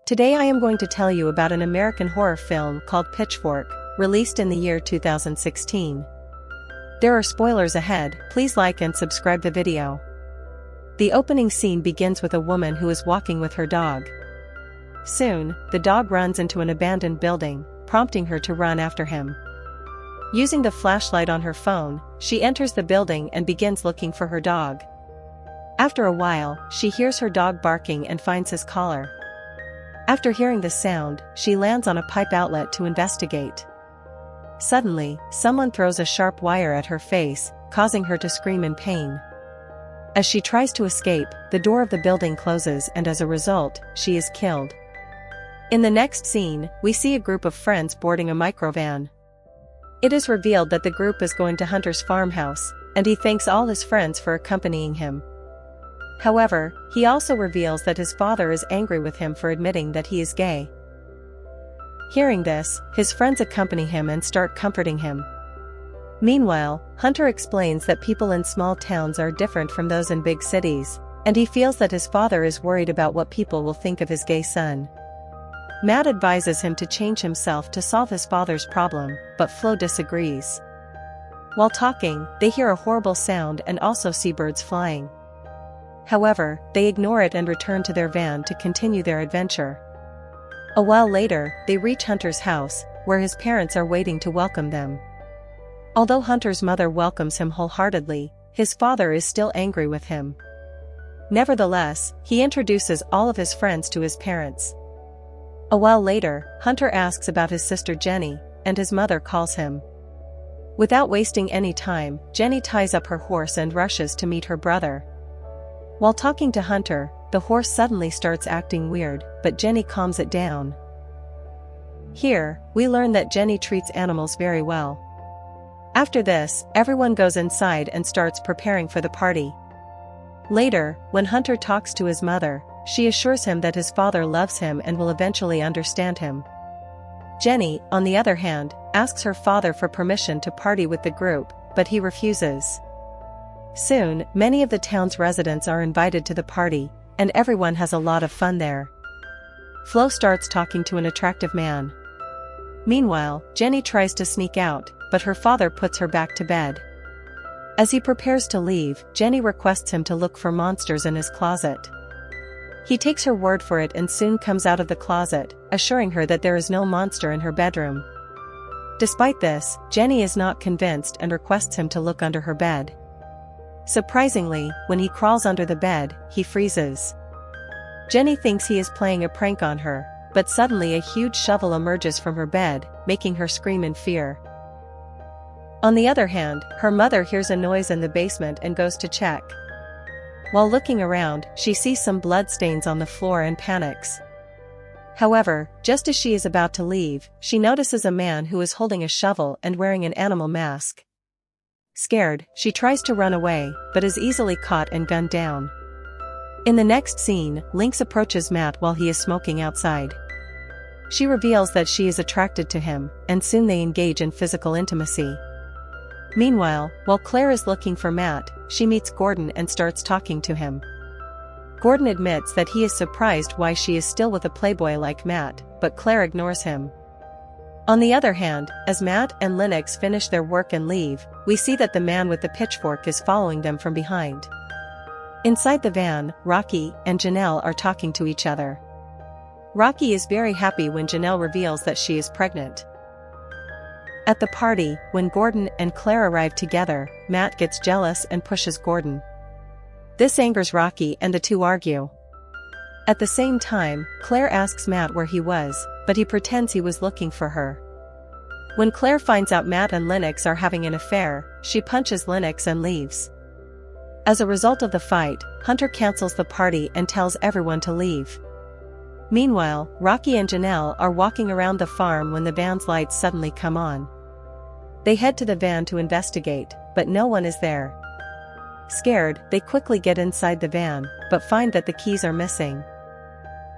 Today I am going to tell you about an American horror film called Pitchfork, released in the year 2016. There are spoilers ahead, please like and subscribe the video. The opening scene begins with a woman who is walking with her dog. Soon, the dog runs into an abandoned building, prompting her to run after him. Using the flashlight on her phone, she enters the building and begins looking for her dog. After a while, she hears her dog barking and finds his collar. After hearing the sound, she lands on a pipe outlet to investigate. Suddenly, someone throws a sharp wire at her face, causing her to scream in pain. As she tries to escape, the door of the building closes and as a result, she is killed. In the next scene, we see a group of friends boarding a microvan. It is revealed that the group is going to Hunter's farmhouse, and he thanks all his friends for accompanying him. However, he also reveals that his father is angry with him for admitting that he is gay. Hearing this, his friends accompany him and start comforting him. Meanwhile, Hunter explains that people in small towns are different from those in big cities, and he feels that his father is worried about what people will think of his gay son. Matt advises him to change himself to solve his father's problem, but Flo disagrees. While talking, they hear a horrible sound and also see birds flying. However, they ignore it and return to their van to continue their adventure. A while later, they reach Hunter's house, where his parents are waiting to welcome them. Although Hunter's mother welcomes him wholeheartedly, his father is still angry with him. Nevertheless, he introduces all of his friends to his parents. A while later, Hunter asks about his sister Jenny, and his mother calls him. Without wasting any time, Jenny ties up her horse and rushes to meet her brother. While talking to Hunter, the horse suddenly starts acting weird, but Jenny calms it down. Here, we learn that Jenny treats animals very well. After this, everyone goes inside and starts preparing for the party. Later, when Hunter talks to his mother, she assures him that his father loves him and will eventually understand him. Jenny, on the other hand, asks her father for permission to party with the group, but he refuses. Soon, many of the town's residents are invited to the party, and everyone has a lot of fun there. Flo starts talking to an attractive man. Meanwhile, Jenny tries to sneak out, but her father puts her back to bed. As he prepares to leave, Jenny requests him to look for monsters in his closet. He takes her word for it and soon comes out of the closet, assuring her that there is no monster in her bedroom. Despite this, Jenny is not convinced and requests him to look under her bed. Surprisingly, when he crawls under the bed, he freezes. Jenny thinks he is playing a prank on her, but suddenly a huge shovel emerges from her bed, making her scream in fear. On the other hand, her mother hears a noise in the basement and goes to check. While looking around, she sees some blood stains on the floor and panics. However, just as she is about to leave, she notices a man who is holding a shovel and wearing an animal mask. Scared, she tries to run away, but is easily caught and gunned down. In the next scene, Lynx approaches Matt while he is smoking outside. She reveals that she is attracted to him, and soon they engage in physical intimacy. Meanwhile, while Claire is looking for Matt, she meets Gordon and starts talking to him. Gordon admits that he is surprised why she is still with a playboy like Matt, but Claire ignores him. On the other hand, as Matt and Lynx finish their work and leave, we see that the man with the pitchfork is following them from behind. Inside the van, Rocky and Janelle are talking to each other. Rocky is very happy when Janelle reveals that she is pregnant. At the party, when Gordon and Claire arrive together, Matt gets jealous and pushes Gordon. This angers Rocky and the two argue. At the same time, Claire asks Matt where he was, but he pretends he was looking for her. When Claire finds out Matt and Lynx are having an affair, she punches Lynx and leaves. As a result of the fight, Hunter cancels the party and tells everyone to leave. Meanwhile, Rocky and Janelle are walking around the farm when the van's lights suddenly come on. They head to the van to investigate, but no one is there. Scared, they quickly get inside the van, but find that the keys are missing.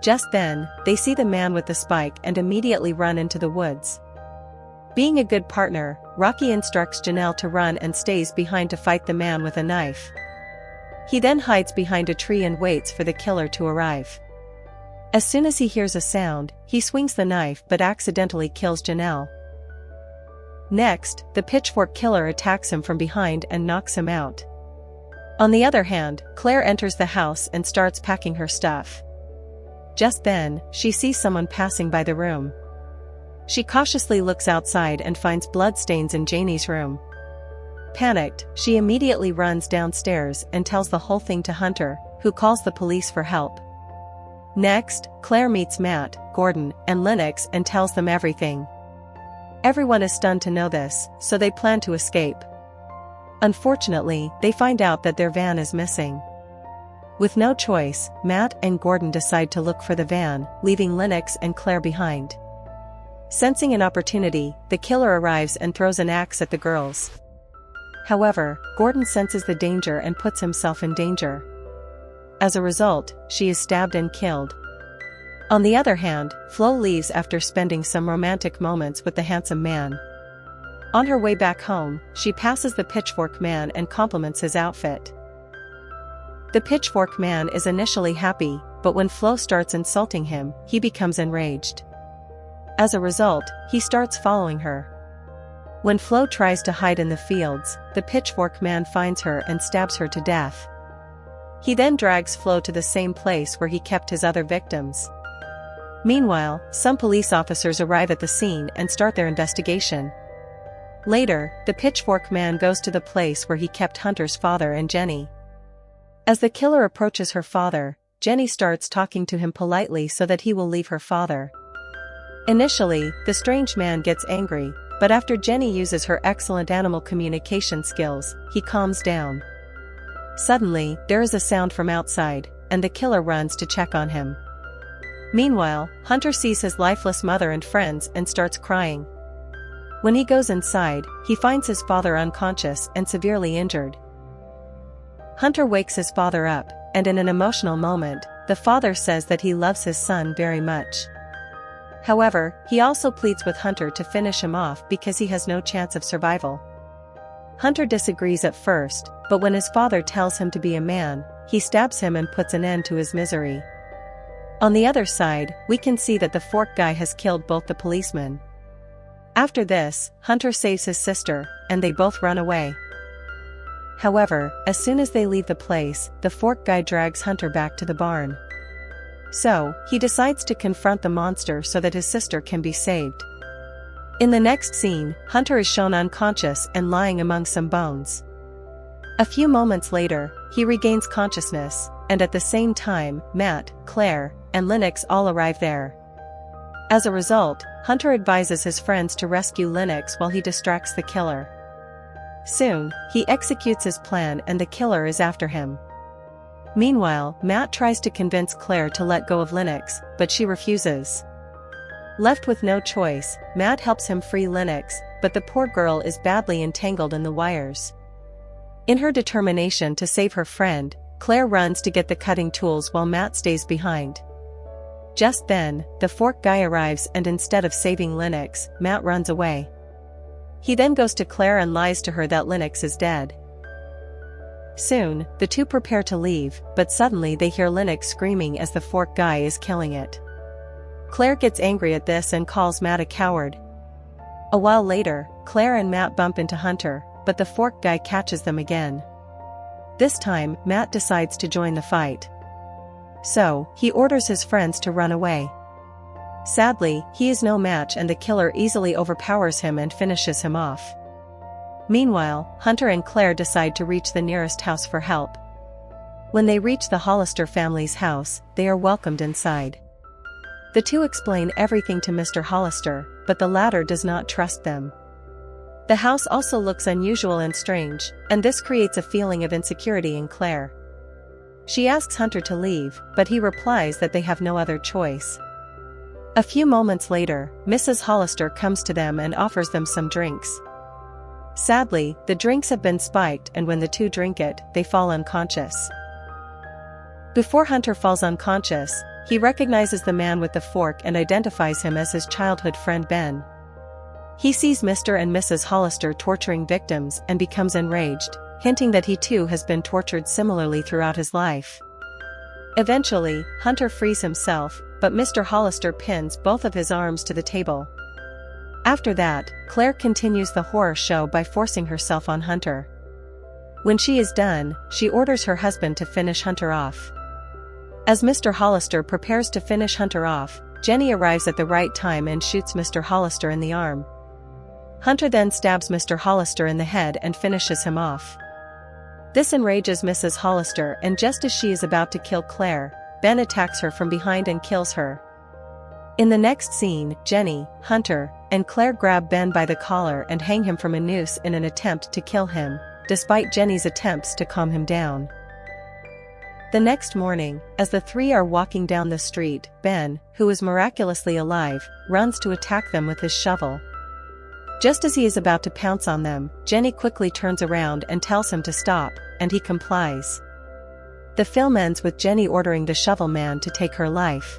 Just then, they see the man with the spike and immediately run into the woods. Being a good partner, Rocky instructs Janelle to run and stays behind to fight the man with a knife. He then hides behind a tree and waits for the killer to arrive. As soon as he hears a sound, he swings the knife but accidentally kills Janelle. Next, the Pitchfork killer attacks him from behind and knocks him out. On the other hand, Claire enters the house and starts packing her stuff. Just then, she sees someone passing by the room. She cautiously looks outside and finds bloodstains in Janie's room. Panicked, she immediately runs downstairs and tells the whole thing to Hunter, who calls the police for help. Next, Claire meets Matt, Gordon, and Lennox and tells them everything. Everyone is stunned to know this, so they plan to escape. Unfortunately, they find out that their van is missing. With no choice, Matt and Gordon decide to look for the van, leaving Lennox and Claire behind. Sensing an opportunity, the killer arrives and throws an axe at the girls. However, Gordon senses the danger and puts himself in danger. As a result, she is stabbed and killed. On the other hand, Flo leaves after spending some romantic moments with the handsome man. On her way back home, she passes the Pitchfork man and compliments his outfit. The Pitchfork man is initially happy, but when Flo starts insulting him, he becomes enraged. As a result, he starts following her. When Flo tries to hide in the fields, the Pitchfork man finds her and stabs her to death. He then drags Flo to the same place where he kept his other victims. Meanwhile, some police officers arrive at the scene and start their investigation. Later, the Pitchfork man goes to the place where he kept Hunter's father and Jenny. As the killer approaches her father, Jenny starts talking to him politely so that he will leave her father. Initially, the strange man gets angry, but after Jenny uses her excellent animal communication skills, he calms down. Suddenly, there is a sound from outside, and the killer runs to check on him. Meanwhile, Hunter sees his lifeless mother and friends and starts crying. When he goes inside, he finds his father unconscious and severely injured. Hunter wakes his father up, and in an emotional moment, the father says that he loves his son very much. However, he also pleads with Hunter to finish him off because he has no chance of survival. Hunter disagrees at first, but when his father tells him to be a man, he stabs him and puts an end to his misery. On the other side, we can see that the fork guy has killed both the policemen. After this, Hunter saves his sister, and they both run away. However, as soon as they leave the place, the fork guy drags Hunter back to the barn. So, he decides to confront the monster so that his sister can be saved. In the next scene, Hunter is shown unconscious and lying among some bones. A few moments later, he regains consciousness, and at the same time, Matt, Claire, and Lennox all arrive there. As a result, Hunter advises his friends to rescue Lennox while he distracts the killer. Soon, he executes his plan and the killer is after him. Meanwhile, Matt tries to convince Claire to let go of Lennox, but she refuses. Left with no choice, Matt helps him free Lennox, but the poor girl is badly entangled in the wires. In her determination to save her friend, Claire runs to get the cutting tools while Matt stays behind. Just then, the fork guy arrives and instead of saving Lennox, Matt runs away. He then goes to Claire and lies to her that Lennox is dead. Soon, the two prepare to leave, but suddenly they hear Lennox screaming as the fork guy is killing it. Claire gets angry at this and calls Matt a coward. A while later, Claire and Matt bump into Hunter, but the fork guy catches them again. This time, Matt decides to join the fight. So, he orders his friends to run away. Sadly, he is no match and the killer easily overpowers him and finishes him off. Meanwhile, Hunter and Claire decide to reach the nearest house for help. When they reach the Hollister family's house, they are welcomed inside. The two explain everything to Mr. Hollister, but the latter does not trust them. The house also looks unusual and strange, and this creates a feeling of insecurity in Claire. She asks Hunter to leave, but he replies that they have no other choice. A few moments later, Mrs. Hollister comes to them and offers them some drinks. Sadly, the drinks have been spiked and when the two drink it, they fall unconscious. Before Hunter falls unconscious, he recognizes the man with the fork and identifies him as his childhood friend Ben. He sees Mr. and Mrs. Hollister torturing victims and becomes enraged, hinting that he too has been tortured similarly throughout his life. Eventually, Hunter frees himself, but Mr. Hollister pins both of his arms to the table. After that, Claire continues the horror show by forcing herself on Hunter. When she is done, she orders her husband to finish Hunter off. As Mr. Hollister prepares to finish Hunter off, Jenny arrives at the right time and shoots Mr. Hollister in the arm. Hunter then stabs Mr. Hollister in the head and finishes him off. This enrages Mrs. Hollister, and just as she is about to kill Claire, Ben attacks her from behind and kills her. In the next scene, Jenny, Hunter, and Claire grab Ben by the collar and hang him from a noose in an attempt to kill him, despite Jenny's attempts to calm him down. The next morning, as the three are walking down the street, Ben, who is miraculously alive, runs to attack them with his shovel. Just as he is about to pounce on them, Jenny quickly turns around and tells him to stop, and he complies. The film ends with Jenny ordering the shovel man to take her life.